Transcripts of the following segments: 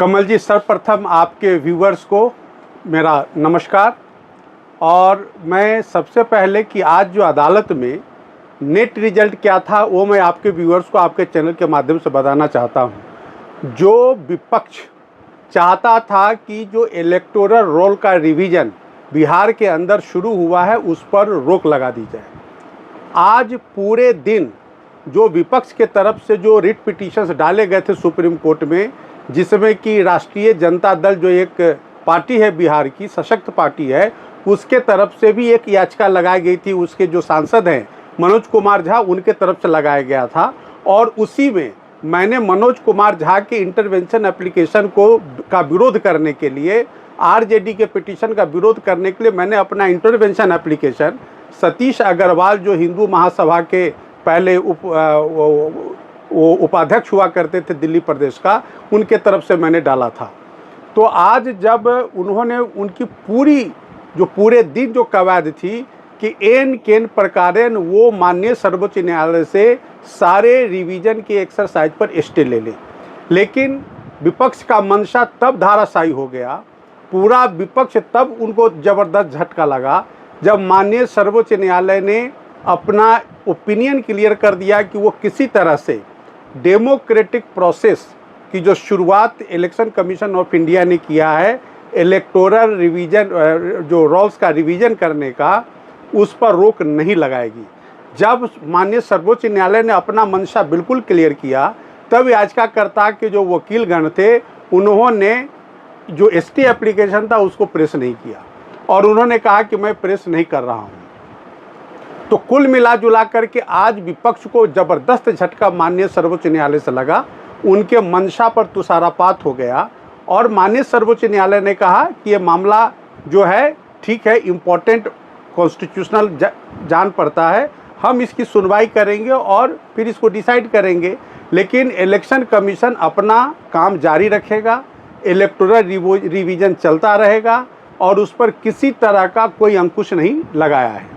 कमल जी, सर्वप्रथम आपके व्यूवर्स को मेरा नमस्कार। और मैं सबसे पहले कि आज जो अदालत में नेट रिजल्ट क्या था वो मैं आपके व्यूवर्स को आपके चैनल के माध्यम से बताना चाहता हूं। जो विपक्ष चाहता था कि जो इलेक्टोरल रोल का रिवीजन बिहार के अंदर शुरू हुआ है उस पर रोक लगा दी जाए। आज पूरे दिन जो विपक्ष के तरफ से जो रिट पिटीशंस डाले गए थे सुप्रीम कोर्ट में, जिसमें कि राष्ट्रीय जनता दल जो एक पार्टी है बिहार की, सशक्त पार्टी है, उसके तरफ से भी एक याचिका लगाई गई थी। उसके जो सांसद हैं मनोज कुमार झा, उनके तरफ से लगाया गया था। और उसी में मैंने मनोज कुमार झा के इंटरवेंशन एप्लीकेशन का विरोध करने के लिए, आरजेडी के पिटीशन का विरोध करने के लिए मैंने अपना इंटरवेंशन एप्लीकेशन सतीश अग्रवाल, जो हिंदू महासभा के पहले उपाध्यक्ष हुआ करते थे दिल्ली प्रदेश का, उनके तरफ से मैंने डाला था। तो आज जब उन्होंने उनकी पूरे दिन जो कवायद थी कि एन केन प्रकारेण वो माननीय सर्वोच्च न्यायालय से सारे रिवीजन की एक्सरसाइज पर स्टे ले लें, लेकिन विपक्ष का मंशा तब धाराशायी हो गया। पूरा विपक्ष तब उनको ज़बरदस्त झटका लगा जब माननीय सर्वोच्च न्यायालय ने अपना ओपिनियन क्लियर कर दिया कि वो किसी तरह से डेमोक्रेटिक प्रोसेस की जो शुरुआत इलेक्शन कमीशन ऑफ इंडिया ने किया है, इलेक्टोरल रिवीजन जो रोल्स का रिवीजन करने का, उस पर रोक नहीं लगाएगी। जब माननीय सर्वोच्च न्यायालय ने अपना मंशा बिल्कुल क्लियर किया, तब याचिकाकर्ता के जो वकीलगण थे उन्होंने जो एसटी एप्लीकेशन था उसको प्रेस नहीं किया और उन्होंने कहा कि मैं प्रेस नहीं कर रहा हूँ। तो कुल मिला जुला करके आज विपक्ष को ज़बरदस्त झटका माननीय सर्वोच्च न्यायालय से लगा, उनके मंशा पर तुषारापात हो गया। और माननीय सर्वोच्च न्यायालय ने कहा कि ये मामला जो है ठीक है, इम्पोर्टेंट कॉन्स्टिट्यूशनल जान पड़ता है, हम इसकी सुनवाई करेंगे और फिर इसको डिसाइड करेंगे, लेकिन इलेक्शन कमीशन अपना काम जारी रखेगा, इलेक्टोरल रिवीजन चलता रहेगा और उस पर किसी तरह का कोई अंकुश नहीं लगाया है।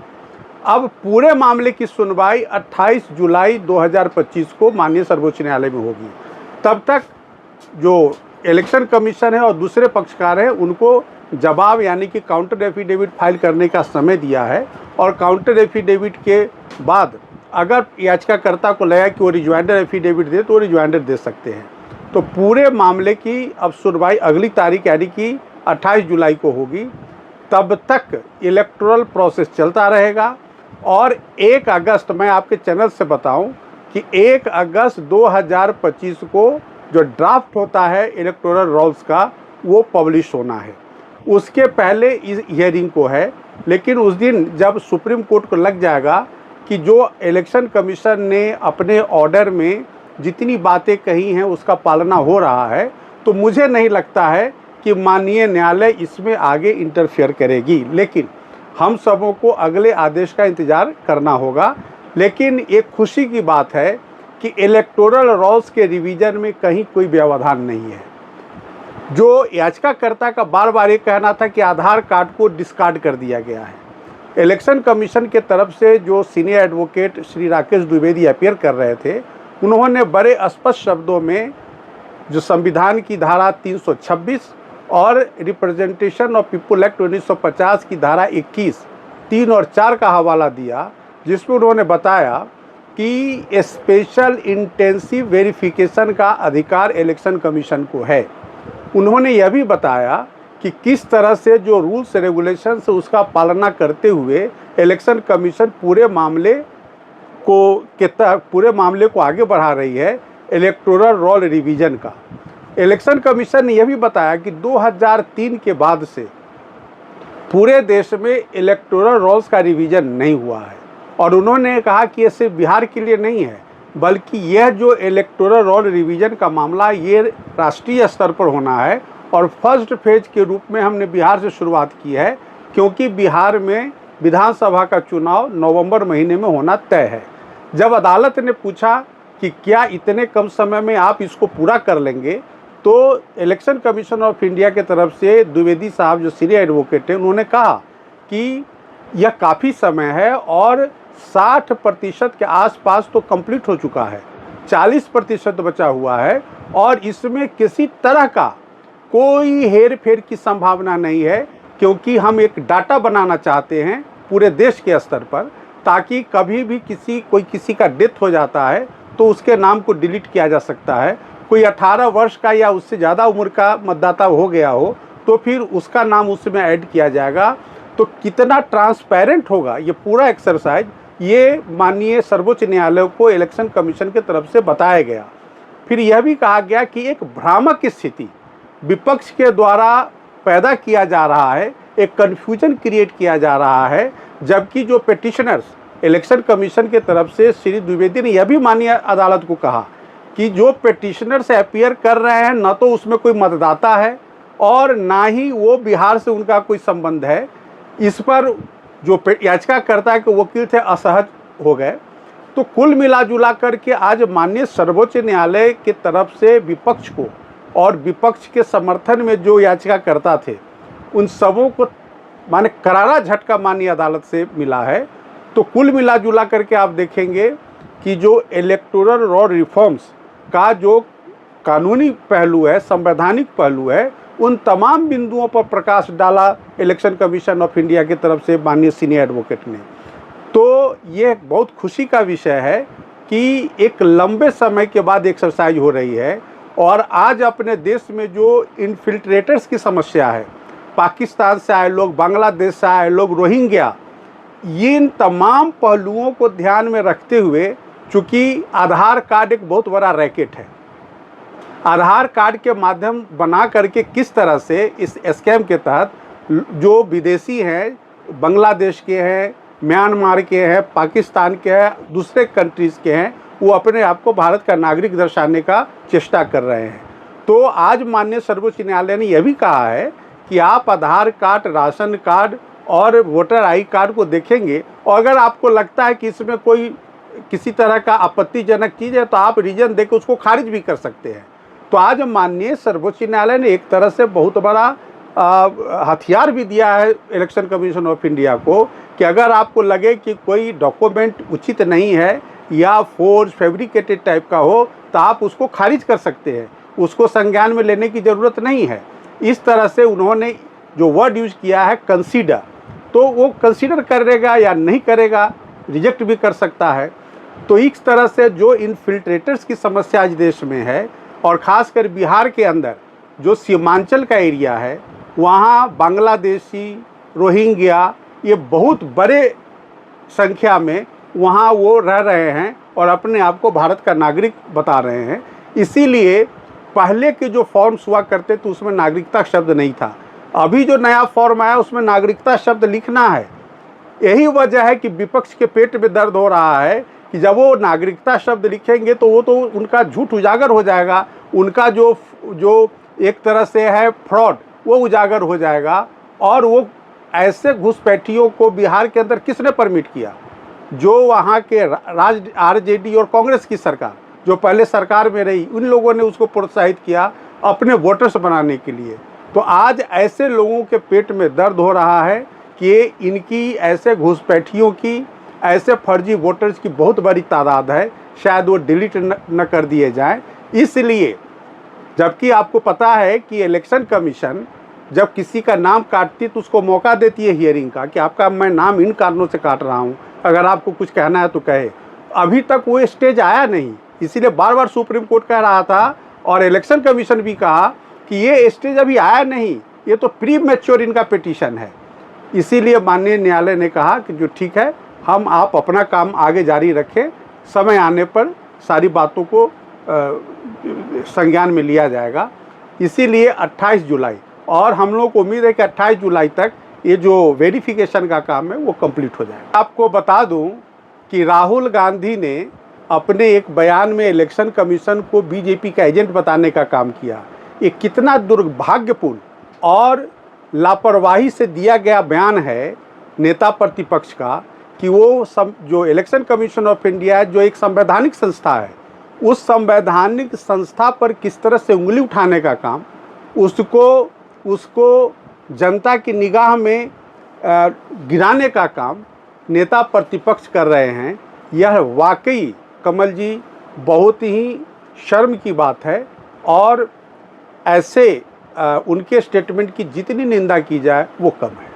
अब पूरे मामले की सुनवाई 28 जुलाई 2025 को माननीय सर्वोच्च न्यायालय में होगी। तब तक जो इलेक्शन कमीशन है और दूसरे पक्षकार हैं उनको जवाब यानी कि काउंटर एफिडेविट फाइल करने का समय दिया है। और काउंटर एफिडेविट के बाद अगर याचिकाकर्ता को लगा कि वो रिजॉइंडर एफिडेविट दे तो वो रिजॉइंडर दे सकते हैं। तो पूरे मामले की अब सुनवाई अगली तारीख यानी कि 28 जुलाई को होगी। तब तक इलेक्टोरल प्रोसेस चलता रहेगा और 1 अगस्त, मैं आपके चैनल से बताऊं कि 1 अगस्त 2025 को जो ड्राफ्ट होता है इलेक्टोरल रोल्स का वो पब्लिश होना है। उसके पहले इस हियरिंग को है, लेकिन उस दिन जब सुप्रीम कोर्ट को लग जाएगा कि जो इलेक्शन कमीशन ने अपने ऑर्डर में जितनी बातें कही हैं उसका पालना हो रहा है, तो मुझे नहीं लगता है कि माननीय न्यायालय इसमें आगे इंटरफेयर करेगी। लेकिन हम सबों को अगले आदेश का इंतज़ार करना होगा। लेकिन एक खुशी की बात है कि इलेक्टोरल रोल्स के रिवीजन में कहीं कोई व्यवधान नहीं है। जो याचिकाकर्ता का बार बार ये कहना था कि आधार कार्ड को डिस्कार्ड कर दिया गया है, इलेक्शन कमीशन के तरफ से जो senior advocate Shri Rakesh Dwivedi appear कर रहे थे, उन्होंने बड़े स्पष्ट शब्दों में जो संविधान की धारा 326 और रिप्रेजेंटेशन ऑफ पीपुल एक्ट 1950 की धारा 21, 3 और 4 का हवाला दिया, जिसमें उन्होंने बताया कि स्पेशल इंटेंसिव वेरिफिकेशन का अधिकार इलेक्शन कमीशन को है। उन्होंने यह भी बताया कि किस तरह से जो रूल्स रेगुलेशन से उसका पालना करते हुए इलेक्शन कमीशन पूरे मामले को आगे बढ़ा रही है इलेक्टोरल रोल रिवीजन का। इलेक्शन कमीशन ने यह भी बताया कि 2003 के बाद से पूरे देश में इलेक्टोरल रोल्स का रिवीजन नहीं हुआ है। और उन्होंने कहा कि ये सिर्फ बिहार के लिए नहीं है, बल्कि यह जो इलेक्टोरल रोल रिवीजन का मामला ये राष्ट्रीय स्तर पर होना है। और फर्स्ट फेज के रूप में हमने बिहार से शुरुआत की है, क्योंकि बिहार में विधानसभा का चुनाव नवंबर महीने में होना तय है। जब अदालत ने पूछा कि क्या इतने कम समय में आप इसको पूरा कर लेंगे, तो इलेक्शन कमीशन ऑफ इंडिया के तरफ से द्विवेदी साहब जो सीनियर एडवोकेट हैं, उन्होंने कहा कि यह काफ़ी समय है और 60% के आसपास तो कंप्लीट हो चुका है, 40% बचा हुआ है और इसमें किसी तरह का कोई हेर फेर की संभावना नहीं है, क्योंकि हम एक डाटा बनाना चाहते हैं पूरे देश के स्तर पर, ताकि कभी भी किसी का डेथ हो जाता है तो उसके नाम को डिलीट किया जा सकता है। कोई 18 वर्ष का या उससे ज़्यादा उम्र का मतदाता हो गया हो तो फिर उसका नाम उसमें ऐड किया जाएगा। तो कितना ट्रांसपेरेंट होगा ये पूरा एक्सरसाइज, ये माननीय सर्वोच्च न्यायालय को इलेक्शन कमीशन की तरफ से बताया गया। फिर यह भी कहा गया कि एक भ्रामक स्थिति विपक्ष के द्वारा पैदा किया जा रहा है, एक कन्फ्यूजन क्रिएट किया जा रहा है, जबकि जो पिटिशनर्स इलेक्शन कमीशन के तरफ से श्री द्विवेदी ने यह भी माननीय अदालत को कहा कि जो पिटिशनर्स अपीयर कर रहे हैं न तो उसमें कोई मतदाता है और ना ही वो बिहार से उनका कोई संबंध है। इस पर जो याचिकाकर्ता के वकील थे असहज हो गए। तो कुल मिला जुला करके आज माननीय सर्वोच्च न्यायालय की तरफ से विपक्ष को और विपक्ष के समर्थन में जो याचिकाकर्ता थे उन सबों को माने करारा झटका माननीय अदालत से मिला है। तो कुल मिला जुला करके आप देखेंगे कि जो इलेक्टोरल लॉ रिफॉर्म्स का जो कानूनी पहलू है, संवैधानिक पहलू है, उन तमाम बिंदुओं पर प्रकाश डाला इलेक्शन कमीशन ऑफ इंडिया की तरफ से माननीय सीनियर एडवोकेट ने। तो ये बहुत खुशी का विषय है कि एक लंबे समय के बाद एक्सरसाइज हो रही है और आज अपने देश में जो इन्फिल्ट्रेटर्स की समस्या है, पाकिस्तान से आए लोग, बांग्लादेश से आए लोग, रोहिंग्या, इन तमाम पहलुओं को ध्यान में रखते हुए, चूँकि आधार कार्ड एक बहुत बड़ा रैकेट है, आधार कार्ड के माध्यम बना करके किस तरह से इस स्कैम के तहत जो विदेशी हैं, बांग्लादेश के हैं, म्यांमार के हैं, पाकिस्तान के हैं, दूसरे कंट्रीज़ के हैं, वो अपने आप को भारत का नागरिक दर्शाने का चेष्टा कर रहे हैं। तो आज माननीय सर्वोच्च न्यायालय ने यह भी कहा है कि आप आधार कार्ड, राशन कार्ड और वोटर आई कार्ड को देखेंगे और अगर आपको लगता है कि इसमें कोई किसी तरह का आपत्तिजनक चीज़ है तो आप रीजन देकर उसको खारिज भी कर सकते हैं। तो आज माननीय सर्वोच्च न्यायालय ने एक तरह से बहुत बड़ा हथियार भी दिया है इलेक्शन कमीशन ऑफ इंडिया को कि अगर आपको लगे कि कोई डॉक्यूमेंट उचित नहीं है या फोर्ज फैब्रिकेटेड टाइप का हो तो आप उसको खारिज कर सकते हैं, उसको संज्ञान में लेने की ज़रूरत नहीं है। इस तरह से उन्होंने जो वर्ड यूज़ किया है कंसीडर, तो वो कंसीडर करेगा या नहीं करेगा, रिजेक्ट भी कर सकता है। तो इस तरह से जो इन्फिल्ट्रेटर्स की समस्या आज देश में है और ख़ासकर बिहार के अंदर जो सीमांचल का एरिया है वहाँ बांग्लादेशी, रोहिंग्या, ये बहुत बड़े संख्या में वहाँ वो रह रहे हैं और अपने आप को भारत का नागरिक बता रहे हैं। इसीलिए पहले के जो फॉर्म्स हुआ करते तो उसमें नागरिकता शब्द नहीं था, अभी जो नया फॉर्म आया उसमें नागरिकता शब्द लिखना है। यही वजह है कि विपक्ष के पेट में दर्द हो रहा है कि जब वो नागरिकता शब्द लिखेंगे तो वो तो उनका झूठ उजागर हो जाएगा, उनका जो एक तरह से है फ्रॉड वो उजागर हो जाएगा। और वो ऐसे घुसपैठियों को बिहार के अंदर किसने परमिट किया? जो वहाँ के आरजेडी और कांग्रेस की सरकार जो पहले सरकार में रही, उन लोगों ने उसको प्रोत्साहित किया अपने वोटर्स बनाने के लिए। तो आज ऐसे लोगों के पेट में दर्द हो रहा है कि इनकी ऐसे घुसपैठियों की, ऐसे फर्जी वोटर्स की बहुत बड़ी तादाद है, शायद वो डिलीट न कर दिए जाएं। इसलिए जबकि आपको पता है कि इलेक्शन कमीशन जब किसी का नाम काटती तो उसको मौका देती है हियरिंग का कि आपका मैं नाम इन कारणों से काट रहा हूँ, अगर आपको कुछ कहना है तो कहे। अभी तक वो स्टेज आया नहीं, इसीलिए बार बार सुप्रीम कोर्ट कह रहा था और इलेक्शन कमीशन भी कहा कि ये स्टेज अभी आया नहीं, ये तो प्री मैच्योर इनका पिटीशन है। इसीलिए माननीय न्यायालय ने कहा कि जो ठीक है, हम आप अपना काम आगे जारी रखें, समय आने पर सारी बातों को संज्ञान में लिया जाएगा। इसीलिए 28 जुलाई और हम लोग को उम्मीद है कि 28 जुलाई तक ये जो वेरिफिकेशन का काम है वो कंप्लीट हो जाएगा। आपको बता दूं कि राहुल गांधी ने अपने एक बयान में इलेक्शन कमीशन को बीजेपी का एजेंट बताने का काम किया। ये कितना दुर्भाग्यपूर्ण और लापरवाही से दिया गया बयान है नेता प्रतिपक्ष का कि वो जो इलेक्शन कमीशन ऑफ इंडिया जो एक संवैधानिक संस्था है, उस संवैधानिक संस्था पर किस तरह से उंगली उठाने का काम, उसको जनता की निगाह में गिराने का काम नेता प्रतिपक्ष कर रहे हैं। यह वाकई कमल जी बहुत ही शर्म की बात है और ऐसे उनके स्टेटमेंट की जितनी निंदा की जाए वो कम है।